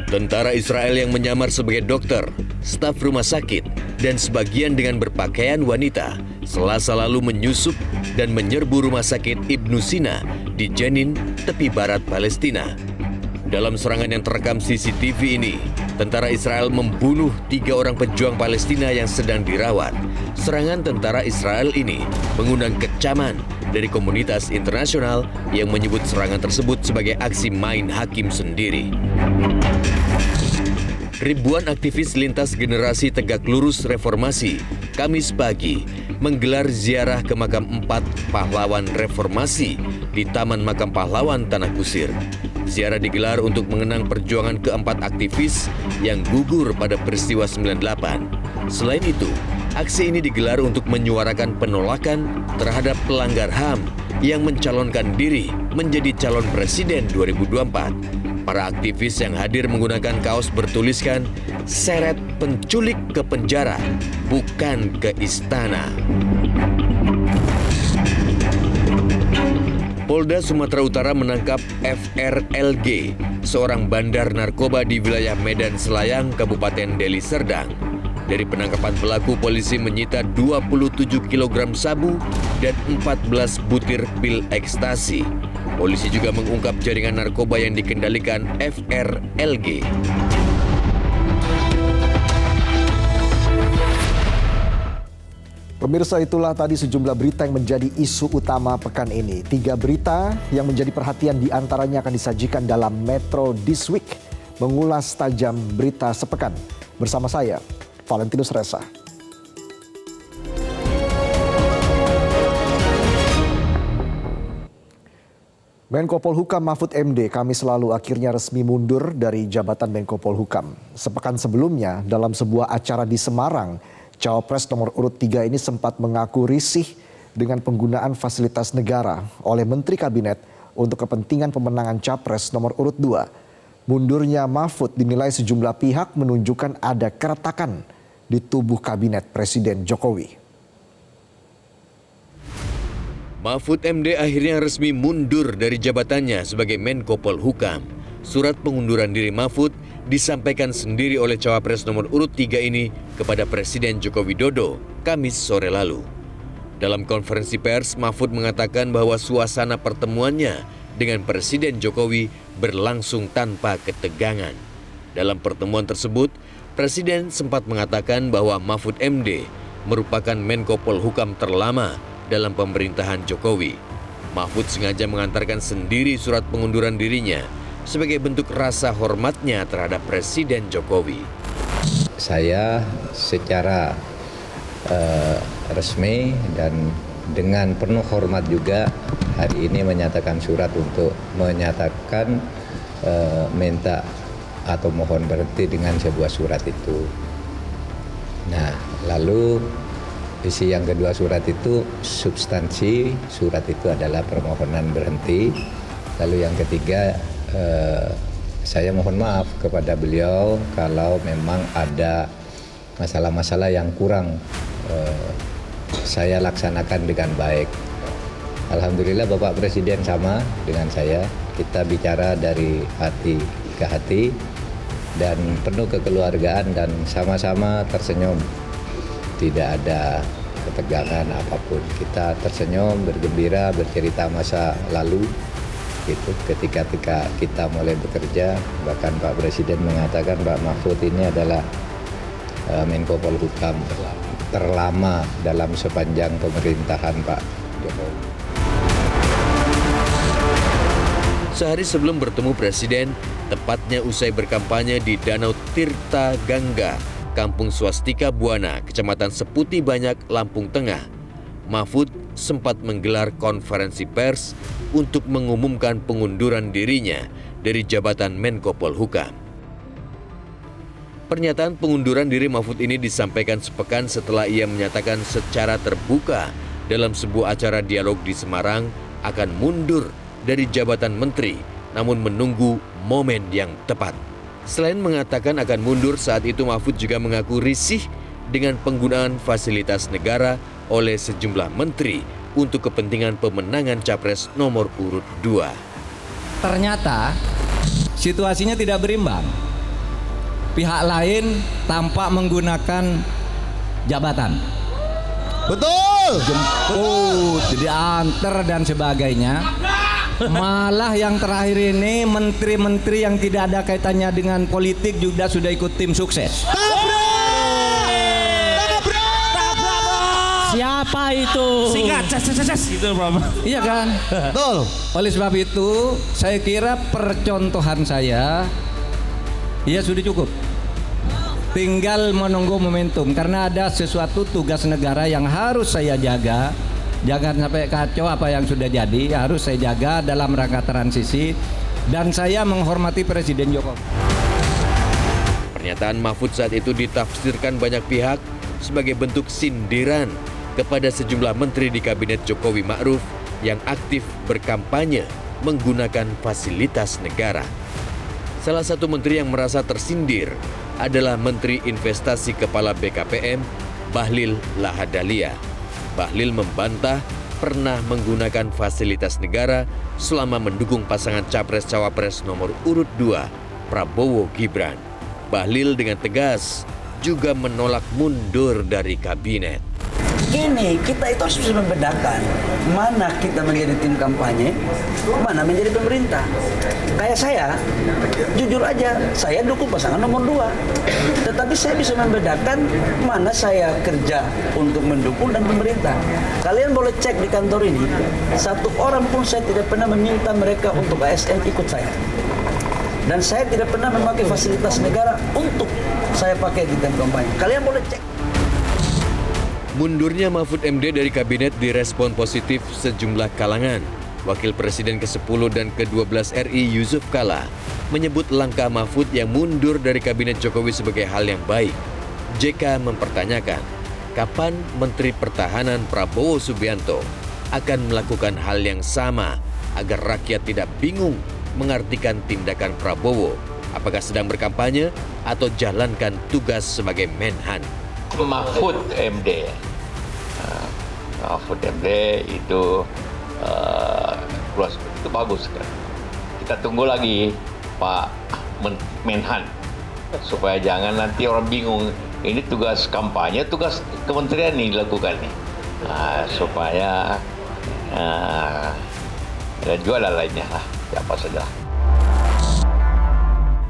Tentara Israel yang menyamar sebagai dokter, staf rumah sakit, dan sebagian dengan berpakaian wanita Selasa lalu menyusup dan menyerbu rumah sakit Ibnu Sina di Jenin, tepi barat Palestina. Dalam serangan yang terekam CCTV ini, tentara Israel membunuh 3 orang pejuang Palestina yang sedang dirawat. Serangan tentara Israel ini mengundang kecaman dari komunitas internasional yang menyebut serangan tersebut sebagai aksi main hakim sendiri. Ribuan aktivis lintas generasi Tegak Lurus Reformasi Kamis pagi menggelar ziarah ke makam 4 pahlawan reformasi di Taman Makam Pahlawan Tanah Kusir. Ziarah digelar untuk mengenang perjuangan keempat aktivis yang gugur pada peristiwa 98. Selain itu, aksi ini digelar untuk menyuarakan penolakan terhadap pelanggar HAM yang mencalonkan diri menjadi calon presiden 2024. Para aktivis yang hadir menggunakan kaos bertuliskan "Seret penculik ke penjara, bukan ke istana". Polda Sumatera Utara menangkap FRLG, seorang bandar narkoba di wilayah Medan Selayang, Kabupaten Deli Serdang. Dari penangkapan pelaku, polisi menyita 27 kg sabu dan 14 butir pil ekstasi. Polisi juga mengungkap jaringan narkoba yang dikendalikan FRLG. Pemirsa, itulah tadi sejumlah berita yang menjadi isu utama pekan ini. 3 berita yang menjadi perhatian diantaranya akan disajikan dalam Metro This Week. Mengulas tajam berita sepekan. Bersama saya, Valentinus Reza. Menko Polhukam Mahfud MD Kamis lalu akhirnya resmi mundur dari jabatan Menko Polhukam. Sepekan sebelumnya dalam sebuah acara di Semarang, Cawapres nomor urut 3 ini sempat mengaku risih dengan penggunaan fasilitas negara oleh Menteri Kabinet untuk kepentingan pemenangan Capres nomor urut 2. Mundurnya Mahfud dinilai sejumlah pihak menunjukkan ada keretakan di tubuh Kabinet Presiden Jokowi. Mahfud MD akhirnya resmi mundur dari jabatannya sebagai Menko Polhukam. Surat pengunduran diri Mahfud disampaikan sendiri oleh Cawapres nomor urut 3 ini kepada Presiden Joko Widodo Kamis sore lalu. Dalam konferensi pers, Mahfud mengatakan bahwa suasana pertemuannya dengan Presiden Jokowi berlangsung tanpa ketegangan. Dalam pertemuan tersebut, Presiden sempat mengatakan bahwa Mahfud MD merupakan Menko Polhukam terlama dalam pemerintahan Jokowi. Mahfud sengaja mengantarkan sendiri surat pengunduran dirinya sebagai bentuk rasa hormatnya terhadap Presiden Jokowi. Saya secara resmi dan dengan penuh hormat juga hari ini menyatakan surat untuk menyatakan minta atau mohon berhenti dengan sebuah surat itu. Nah, lalu isi yang kedua surat itu, substansi surat itu adalah permohonan berhenti. Lalu yang ketiga, saya mohon maaf kepada beliau kalau memang ada masalah-masalah yang kurang saya laksanakan dengan baik. Alhamdulillah Bapak Presiden sama dengan saya, kita bicara dari hati ke hati dan penuh kekeluargaan dan sama-sama tersenyum. Tidak ada ketegangan apapun. Kita tersenyum, bergembira, bercerita masa lalu. Itu ketika kita mulai bekerja, bahkan Pak Presiden mengatakan Pak Mahfud ini adalah Menko Polhukam terlama dalam sepanjang pemerintahan Pak Jokowi. Sehari sebelum bertemu Presiden, tepatnya usai berkampanye di Danau Tirta Gangga, Kampung Swastika Buana, Kecamatan Seputi Banyak, Lampung Tengah, Mahfud sempat menggelar konferensi pers untuk mengumumkan pengunduran dirinya dari jabatan Menko Polhukam. Pernyataan pengunduran diri Mahfud ini disampaikan sepekan setelah ia menyatakan secara terbuka dalam sebuah acara dialog di Semarang akan mundur dari jabatan menteri, namun menunggu momen yang tepat. Selain mengatakan akan mundur, saat itu Mahfud juga mengaku risih dengan penggunaan fasilitas negara oleh sejumlah menteri untuk kepentingan pemenangan Capres nomor urut 2. Ternyata situasinya tidak berimbang. pihak lain tampak menggunakan jabatan. Betul. Jemput, diantar dan sebagainya. Malah yang terakhir ini menteri-menteri yang tidak ada kaitannya dengan politik juga sudah ikut tim sukses. Siapa itu? Singkat, ces gitu Bro. Iya kan? Betul. Oleh sebab itu, saya kira percontohan saya ya sudah cukup. Tinggal menunggu momentum karena ada sesuatu tugas negara yang harus saya jaga. Jangan sampai kacau apa yang sudah jadi, harus saya jaga dalam rangka transisi dan saya menghormati Presiden Jokowi. Pernyataan Mahfud saat itu ditafsirkan banyak pihak sebagai bentuk sindiran kepada sejumlah menteri di kabinet Jokowi Ma'ruf yang aktif berkampanye menggunakan fasilitas negara. Salah satu menteri yang merasa tersindir adalah Menteri Investasi Kepala BKPM, Bahlil Lahadalia. Bahlil membantah pernah menggunakan fasilitas negara selama mendukung pasangan Capres-Cawapres nomor urut 2, Prabowo Gibran. Bahlil dengan tegas juga menolak mundur dari kabinet. Gini, kita itu harus bisa membedakan mana kita menjadi tim kampanye, mana menjadi pemerintah. Kayak saya, jujur aja, saya dukung pasangan nomor 2. Tetapi saya bisa membedakan mana saya kerja untuk mendukung dan pemerintah. Kalian boleh cek di kantor ini, satu orang pun saya tidak pernah meminta mereka untuk ASN ikut saya. Dan saya tidak pernah memakai fasilitas negara untuk saya pakai di tim kampanye. Kalian boleh cek. Mundurnya Mahfud MD dari kabinet direspon positif sejumlah kalangan. Wakil Presiden ke-10 dan ke-12 RI Yusuf Kala menyebut langkah Mahfud yang mundur dari kabinet Jokowi sebagai hal yang baik. JK mempertanyakan, kapan Menteri Pertahanan Prabowo Subianto akan melakukan hal yang sama agar rakyat tidak bingung mengartikan tindakan Prabowo, apakah sedang berkampanye atau jalankan tugas sebagai Menhan. Mahfud MD. Mahfud MD itu itu bagus kan. Kita tunggu lagi Pak Menhan supaya jangan nanti orang bingung. Ini tugas kampanye, tugas kementerian ini dilakukan nih. Supaya dan juga lainnya lah, siapa saja.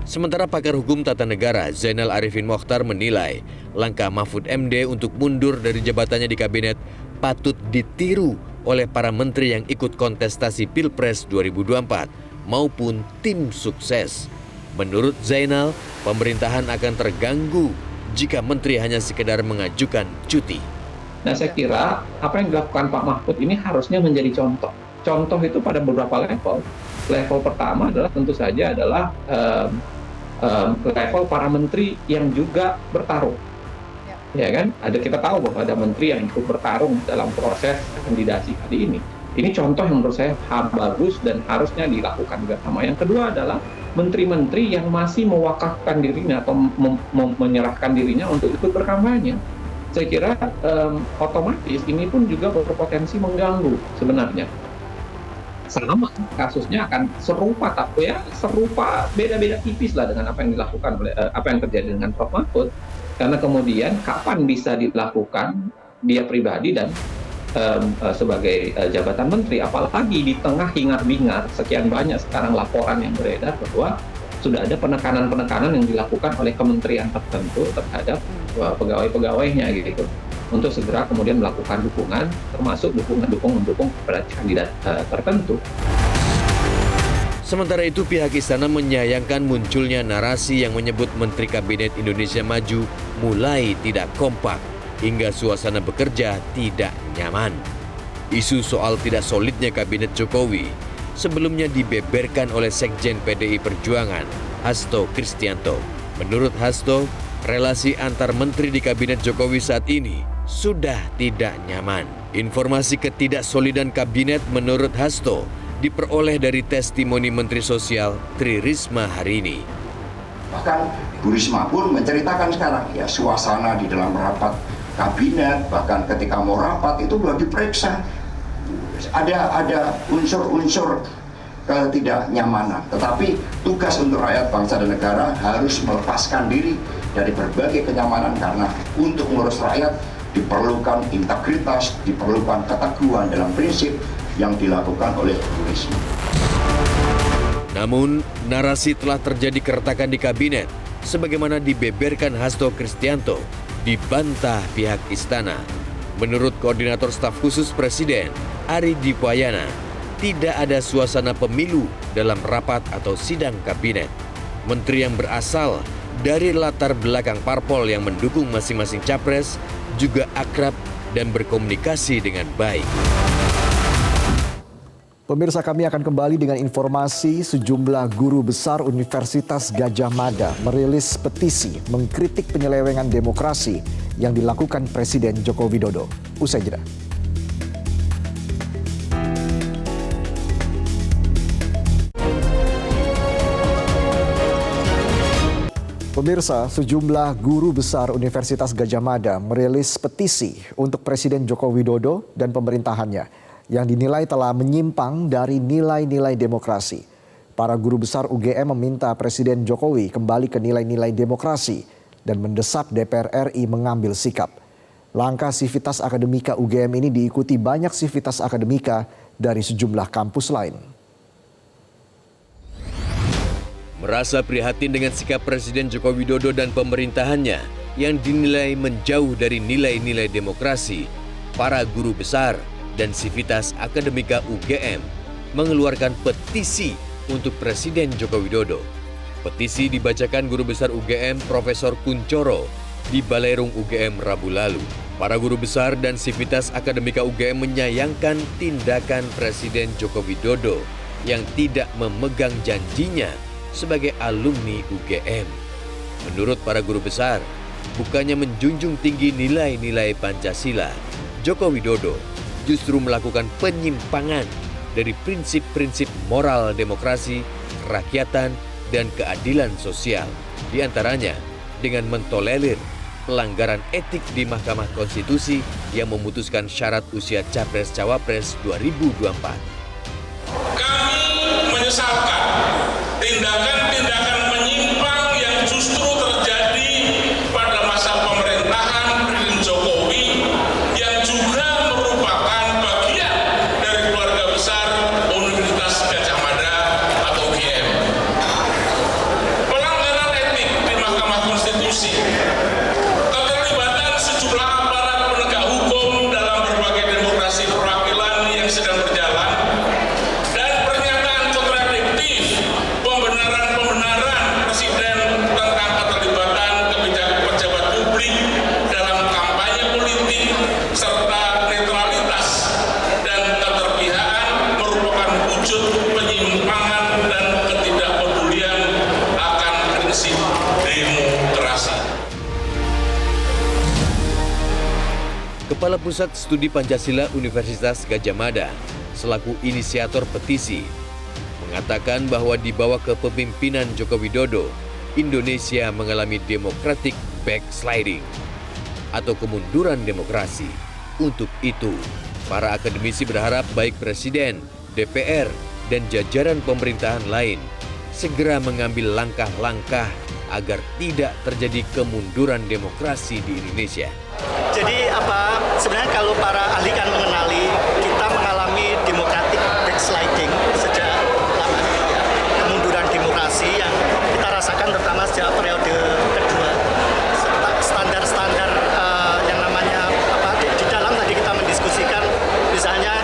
Sementara pakar hukum tata negara Zainal Arifin Mokhtar menilai langkah Mahfud MD untuk mundur dari jabatannya di kabinet patut ditiru oleh para menteri yang ikut kontestasi Pilpres 2024 maupun tim sukses. Menurut Zainal, pemerintahan akan terganggu jika menteri hanya sekedar mengajukan cuti. Nah, saya kira apa yang dilakukan Pak Mahfud ini harusnya menjadi contoh. Contoh itu pada beberapa level. Level pertama adalah tentu saja adalah level para menteri yang juga bertarung, ya kan? Kita tahu bahwa ada menteri yang ikut bertarung dalam proses kandidasi kali ini. Ini contoh yang menurut saya bagus dan harusnya dilakukan bersama. Yang kedua adalah menteri-menteri yang masih mewakafkan dirinya atau menyerahkan dirinya untuk ikut berkampanye. Saya kira otomatis ini pun juga berpotensi mengganggu sebenarnya. Sama kasusnya akan serupa, tapi ya serupa, beda-beda tipis lah dengan apa yang dilakukan oleh apa yang terjadi dengan Prof Mahfud. Karena kemudian kapan bisa dilakukan dia pribadi dan sebagai jabatan menteri, apalagi di tengah hingar-bingar sekian banyak sekarang laporan yang beredar bahwa sudah ada penekanan-penekanan yang dilakukan oleh kementerian tertentu terhadap pegawai-pegawainya gitu, untuk segera kemudian melakukan dukungan, termasuk mendukung kepada kandidat tertentu. Sementara itu pihak istana menyayangkan munculnya narasi yang menyebut Menteri Kabinet Indonesia Maju mulai tidak kompak hingga suasana bekerja tidak nyaman. Isu soal tidak solidnya Kabinet Jokowi sebelumnya dibeberkan oleh Sekjen PDI Perjuangan, Hasto Kristianto. Menurut Hasto, relasi antar menteri di Kabinet Jokowi saat ini sudah tidak nyaman. Informasi ketidaksolidan kabinet menurut Hasto diperoleh dari testimoni Menteri Sosial Tri Risma hari ini. Bahkan Bu Risma pun menceritakan sekarang ya suasana di dalam rapat kabinet, bahkan ketika mau rapat itu belum diperiksa. Ada unsur-unsur ketidaknyamanan. Tetapi tugas untuk rakyat bangsa dan negara harus melepaskan diri dari berbagai kenyamanan, karena untuk mengurus rakyat diperlukan integritas, diperlukan keteguhan dalam prinsip yang dilakukan oleh Bu Risma. Namun, narasi telah terjadi keretakan di kabinet, sebagaimana dibeberkan Hasto Kristianto, dibantah pihak istana. Menurut Koordinator Staf Khusus Presiden, Ari Dipayana, tidak ada suasana pemilu dalam rapat atau sidang kabinet. Menteri yang berasal dari latar belakang parpol yang mendukung masing-masing capres juga akrab dan berkomunikasi dengan baik. Pemirsa, kami akan kembali dengan informasi sejumlah guru besar Universitas Gadjah Mada merilis petisi mengkritik penyelewengan demokrasi yang dilakukan Presiden Joko Widodo. Usai jeda. Pemirsa, sejumlah guru besar Universitas Gadjah Mada merilis petisi untuk Presiden Joko Widodo dan pemerintahannya yang dinilai telah menyimpang dari nilai-nilai demokrasi. Para guru besar UGM meminta Presiden Jokowi kembali ke nilai-nilai demokrasi dan mendesak DPR RI mengambil sikap. Langkah Sivitas Akademika UGM ini diikuti banyak sivitas akademika dari sejumlah kampus lain. Merasa prihatin dengan sikap Presiden Joko Widodo dan pemerintahannya yang dinilai menjauh dari nilai-nilai demokrasi, para guru besar dan Sivitas Akademika UGM mengeluarkan petisi untuk Presiden Joko Widodo. Petisi dibacakan guru besar UGM Profesor Kuncoro di Balerung UGM Rabu lalu. Para guru besar dan Sivitas Akademika UGM menyayangkan tindakan Presiden Joko Widodo yang tidak memegang janjinya sebagai alumni UGM. Menurut para guru besar, bukannya menjunjung tinggi nilai-nilai Pancasila, Joko Widodo justru melakukan penyimpangan dari prinsip-prinsip moral demokrasi, kerakyatan, dan keadilan sosial. Di antaranya dengan mentolerir pelanggaran etik di Mahkamah Konstitusi yang memutuskan syarat usia Capres-Cawapres 2024. Kami menyesalkan tindakan-tindakan menyimpang yang justru terjadi pada masa pemerintahan Presiden Jokowi yang juga merupakan bagian dari keluarga besar Universitas Gadjah Mada atau UGM. Pelanggaran etik di Mahkamah Konstitusi, keterlibatan sejumlah aparat penegak hukum dalam berbagai demokrasi perwakilan yang sedang berjalan, dan pernyataan kontradiktif pembenaran-pembenaran Presiden tentang keterlibatan pejabat publik dalam kampanye politik serta netralitas dan keterpihakan merupakan wujud penyimpangan dan ketidakpedulian akan prinsip demokrasi. Kepala Pusat Studi Pancasila Universitas Gadjah Mada selaku inisiator petisi mengatakan bahwa di bawah kepemimpinan Joko Widodo, Indonesia mengalami democratic backsliding atau kemunduran demokrasi. Untuk itu, para akademisi berharap baik Presiden, DPR, dan jajaran pemerintahan lain segera mengambil langkah-langkah agar tidak terjadi kemunduran demokrasi di Indonesia. Jadi sebenarnya kalau para ahli kan mengenali kita mengalami democratic backsliding sejak lama, ya. Kemunduran demokrasi yang kita rasakan terutama sejak periode kedua. Standar-standar yang namanya di dalam tadi kita mendiskusikan, misalnya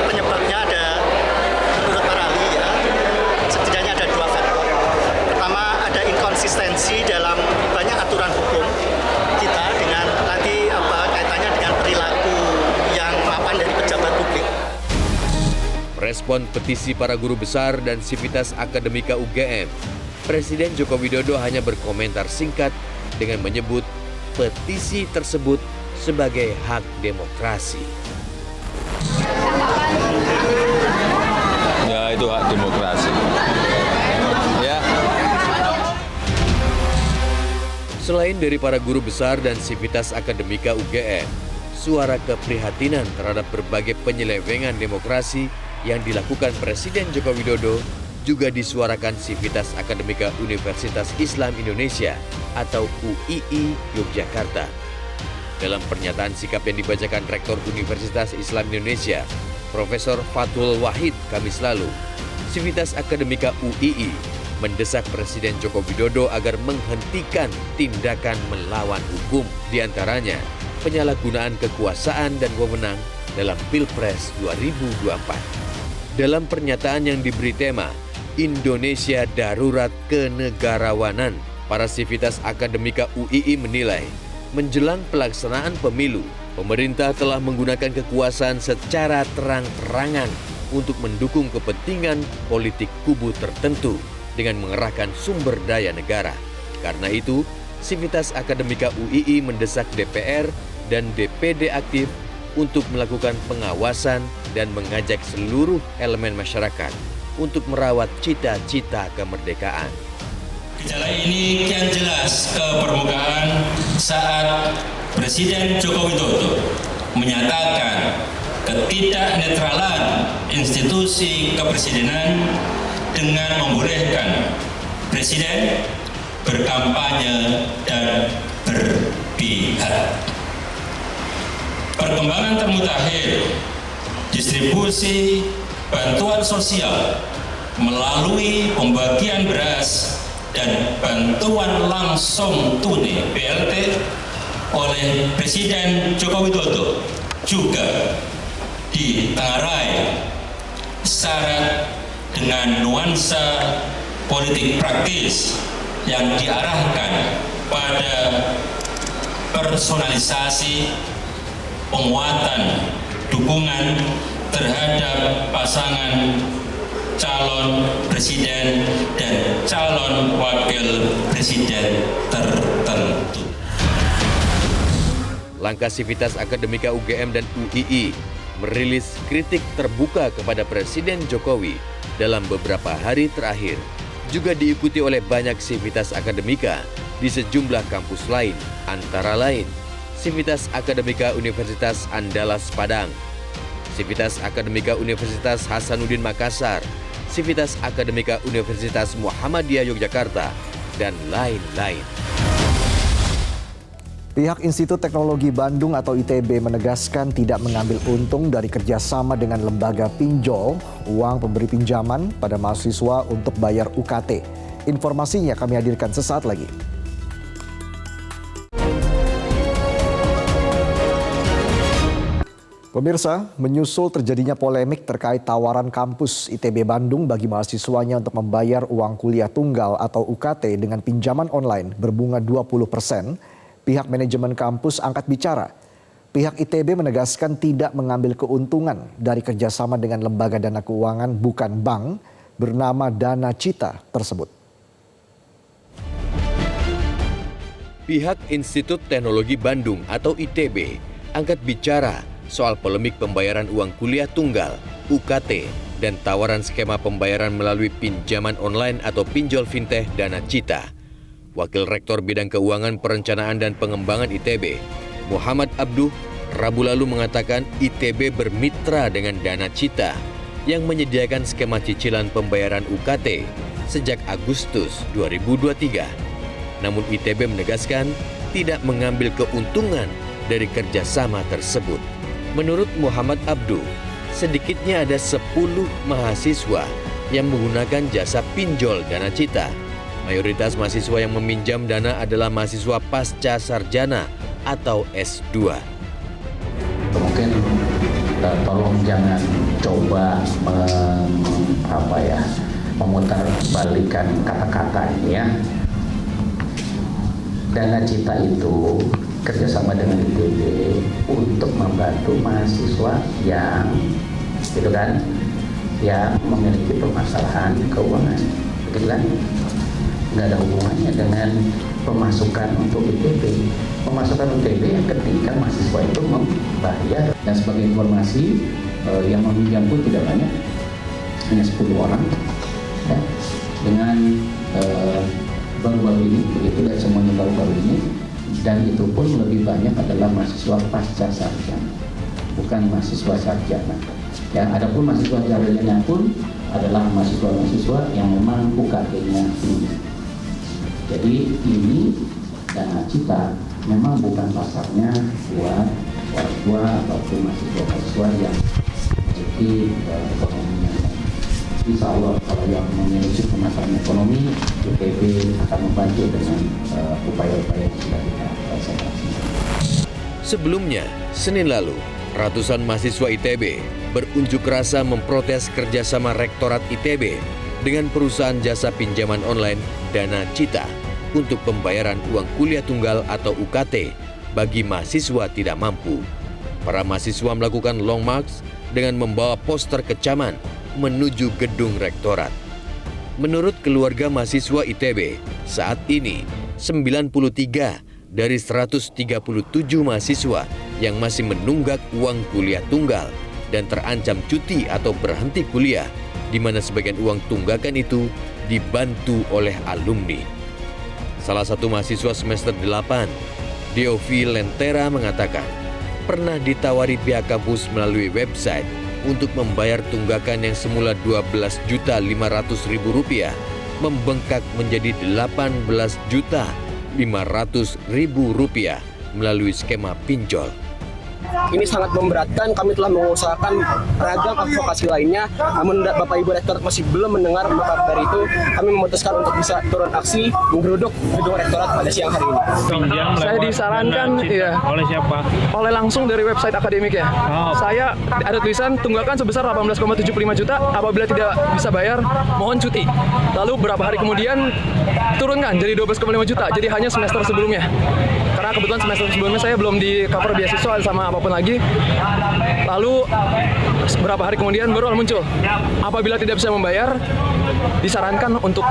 penyebabnya ada menurut para ahli ya, setidaknya ada dua faktor. Pertama, ada inkonsistensi dalam banyak aturan hukum kita dengan nanti kaitannya dengan perilaku yang mapan dari pejabat publik. Respon petisi para guru besar dan Sivitas Akademika UGM, Presiden Joko Widodo hanya berkomentar singkat dengan menyebut petisi tersebut sebagai hak demokrasi. Ya, itu hak demokrasi. Ya. Selain dari para guru besar dan Sivitas Akademika UGM, suara keprihatinan terhadap berbagai penyelewengan demokrasi yang dilakukan Presiden Joko Widodo juga disuarakan Sivitas Akademika Universitas Islam Indonesia atau UII Yogyakarta. Dalam pernyataan sikap yang dibacakan Rektor Universitas Islam Indonesia, Profesor Fathul Wahid Kamis lalu, Sivitas Akademika UII mendesak Presiden Joko Widodo agar menghentikan tindakan melawan hukum, diantaranya penyalahgunaan kekuasaan dan wewenang dalam Pilpres 2024. Dalam pernyataan yang diberi tema Indonesia Darurat Kenegarawanan, para Sivitas Akademika UII menilai menjelang pelaksanaan pemilu, pemerintah telah menggunakan kekuasaan secara terang-terangan untuk mendukung kepentingan politik kubu tertentu dengan mengerahkan sumber daya negara. Karena itu, Sivitas Akademika UII mendesak DPR dan DPD aktif untuk melakukan pengawasan dan mengajak seluruh elemen masyarakat untuk merawat cita-cita kemerdekaan. Gejala ini kian jelas ke permukaan saat Presiden Joko Widodo menyatakan ketidaknetralan institusi kepresidenan dengan membolehkan Presiden berkampanye dan berpihak. Perkembangan termutakhir distribusi bantuan sosial melalui pembagian beras dan bantuan langsung tunai BLT oleh Presiden Joko Widodo juga ditengarai syarat dengan nuansa politik praktis yang diarahkan pada personalisasi penguatan dukungan terhadap pasangan calon presiden dan calon wakil presiden tertentu. Langkah Sivitas Akademika UGM dan UII merilis kritik terbuka kepada Presiden Jokowi dalam beberapa hari terakhir, juga diikuti oleh banyak Sivitas Akademika di sejumlah kampus lain, antara lain Sivitas Akademika Universitas Andalas Padang, Sivitas Akademika Universitas Hasanuddin Makassar, Sivitas Akademika Universitas Muhammadiyah Yogyakarta, dan lain-lain. Pihak Institut Teknologi Bandung atau ITB menegaskan tidak mengambil untung dari kerjasama dengan lembaga pinjol uang pemberi pinjaman pada mahasiswa untuk bayar UKT. Informasinya kami hadirkan sesaat lagi. Pemirsa, menyusul terjadinya polemik terkait tawaran kampus ITB Bandung bagi mahasiswanya untuk membayar uang kuliah tunggal atau UKT dengan pinjaman online berbunga 20%, pihak manajemen kampus angkat bicara. Pihak ITB menegaskan tidak mengambil keuntungan dari kerjasama dengan lembaga dana keuangan bukan bank bernama Dana Cita tersebut. Pihak Institut Teknologi Bandung atau ITB angkat bicara soal polemik pembayaran uang kuliah tunggal, UKT, dan tawaran skema pembayaran melalui pinjaman online atau pinjol fintech Dana Cita. Wakil Rektor Bidang Keuangan Perencanaan dan Pengembangan ITB, Muhammad Abduh, Rabu lalu mengatakan ITB bermitra dengan Dana Cita yang menyediakan skema cicilan pembayaran UKT sejak Agustus 2023. Namun ITB menegaskan tidak mengambil keuntungan dari kerjasama tersebut. Menurut Muhammad Abduh, sedikitnya ada 10 mahasiswa yang menggunakan jasa pinjol Dana Cita. Mayoritas mahasiswa yang meminjam dana adalah mahasiswa pasca sarjana atau S2. Mungkin tolong jangan coba memutar balikan kata-kata ini ya. Dana Cita itu kerjasama dengan ITB untuk membantu mahasiswa yang yang memiliki permasalahan keuangan, begitu kan? Nggak ada hubungannya dengan pemasukan untuk ITB. Pemasukan ITB yang ketika mahasiswa itu membayar. Dan sebagai informasi, yang meminjam pun tidak banyak, hanya 10 orang. Ya. Dengan baru-baru ini, begitu, dan semuanya baru-baru ini. Dan itu pun lebih banyak adalah mahasiswa pasca sarjana, bukan mahasiswa sarjana. Ya, adapun mahasiswa jaringannya pun adalah mahasiswa-mahasiswa yang memang UKT-nya tinggi. Jadi ini Dana Cita memang bukan pasarnya buat mahasiswa ataupun mahasiswa-mahasiswa yang memiliki ekonominya. Insya Allah kalau yang memiliki permasalahan ekonomi, UTB akan membantu dengan upaya-upaya yang sudah kita laksanakan. Sebelumnya, Senin lalu, ratusan mahasiswa ITB berunjuk rasa memprotes kerjasama Rektorat ITB dengan perusahaan jasa pinjaman online Dana Cita untuk pembayaran uang kuliah tunggal atau UKT bagi mahasiswa tidak mampu. Para mahasiswa melakukan long march dengan membawa poster kecaman menuju gedung Rektorat. Menurut keluarga mahasiswa ITB, saat ini 93 dari 137 mahasiswa yang masih menunggak uang kuliah tunggal dan terancam cuti atau berhenti kuliah, di mana sebagian uang tunggakan itu dibantu oleh alumni. Salah satu mahasiswa semester 8, Deovi Lentera mengatakan, pernah ditawari pihak kampus melalui website untuk membayar tunggakan yang semula Rp12.500.000 membengkak menjadi Rp18.500.000 melalui skema pinjol. Ini sangat memberatkan, kami telah mengusahakan ragam advokasi lainnya, namun Bapak Ibu Rektor masih belum mendengar, maka dari itu kami memutuskan untuk bisa turun aksi menggeruduk gedung Rektorat pada siang hari ini. Saya disarankan oleh siapa? Oleh langsung dari website akademik ya. Saya ada tulisan tunggakan sebesar 18,75 juta, apabila tidak bisa bayar mohon cuti. Lalu beberapa hari kemudian turunkan jadi 12,5 juta, jadi hanya semester sebelumnya. Karena kebetulan semester sebelumnya saya belum di cover beasiswa sama apapun lagi. Lalu beberapa hari kemudian baru muncul, apabila tidak bisa membayar disarankan untuk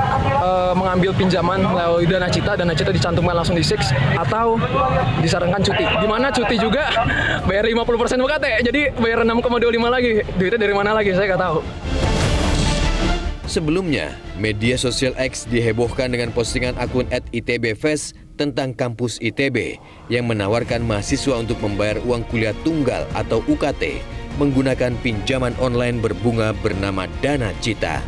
mengambil pinjaman melalui Dana Cita dicantumkan langsung di SIX, atau disarankan cuti. Di mana cuti juga bayar 50% UKT, jadi bayar 6,25 lagi. Duitnya dari mana lagi saya nggak tahu. Sebelumnya, media sosial X dihebohkan dengan postingan akun @ITBFest tentang kampus ITB yang menawarkan mahasiswa untuk membayar uang kuliah tunggal atau UKT menggunakan pinjaman online berbunga bernama Dana Cita.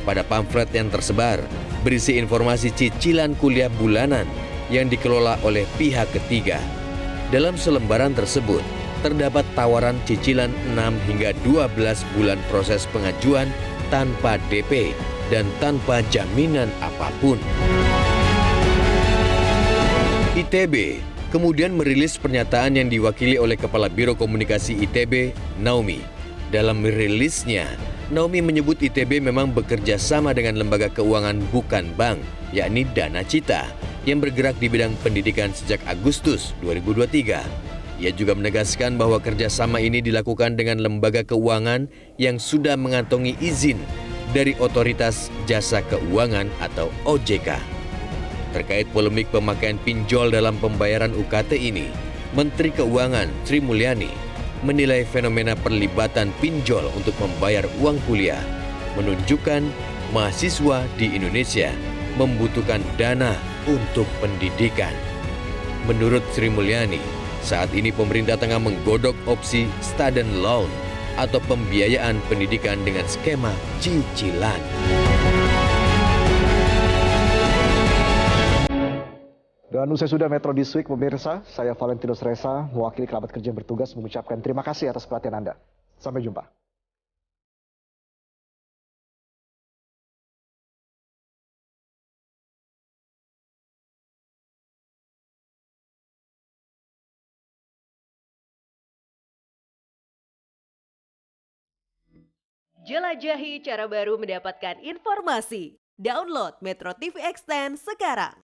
Pada pamflet yang tersebar, berisi informasi cicilan kuliah bulanan yang dikelola oleh pihak ketiga. Dalam selembaran tersebut, terdapat tawaran cicilan 6 hingga 12 bulan proses pengajuan tanpa DP dan tanpa jaminan apapun. ITB kemudian merilis pernyataan yang diwakili oleh Kepala Biro Komunikasi ITB, Naomi. Dalam rilisnya, Naomi menyebut ITB memang bekerja sama dengan lembaga keuangan bukan bank, yakni Dana Cita, yang bergerak di bidang pendidikan sejak Agustus 2023. Ia juga menegaskan bahwa kerjasama ini dilakukan dengan lembaga keuangan yang sudah mengantongi izin dari Otoritas Jasa Keuangan atau OJK. Terkait polemik pemakaian pinjol dalam pembayaran UKT ini, Menteri Keuangan Sri Mulyani menilai fenomena perlibatan pinjol untuk membayar uang kuliah menunjukkan mahasiswa di Indonesia membutuhkan dana untuk pendidikan. Menurut Sri Mulyani, saat ini pemerintah tengah menggodok opsi student loan atau pembiayaan pendidikan dengan skema cicilan. Dan usai sudah Metro This Week, pemirsa, saya Valentinus Reza, mewakili kerabat kerja yang bertugas mengucapkan terima kasih atas perhatian Anda. Sampai jumpa. Jelajahi cara baru mendapatkan informasi. Download Metro TV Extend sekarang.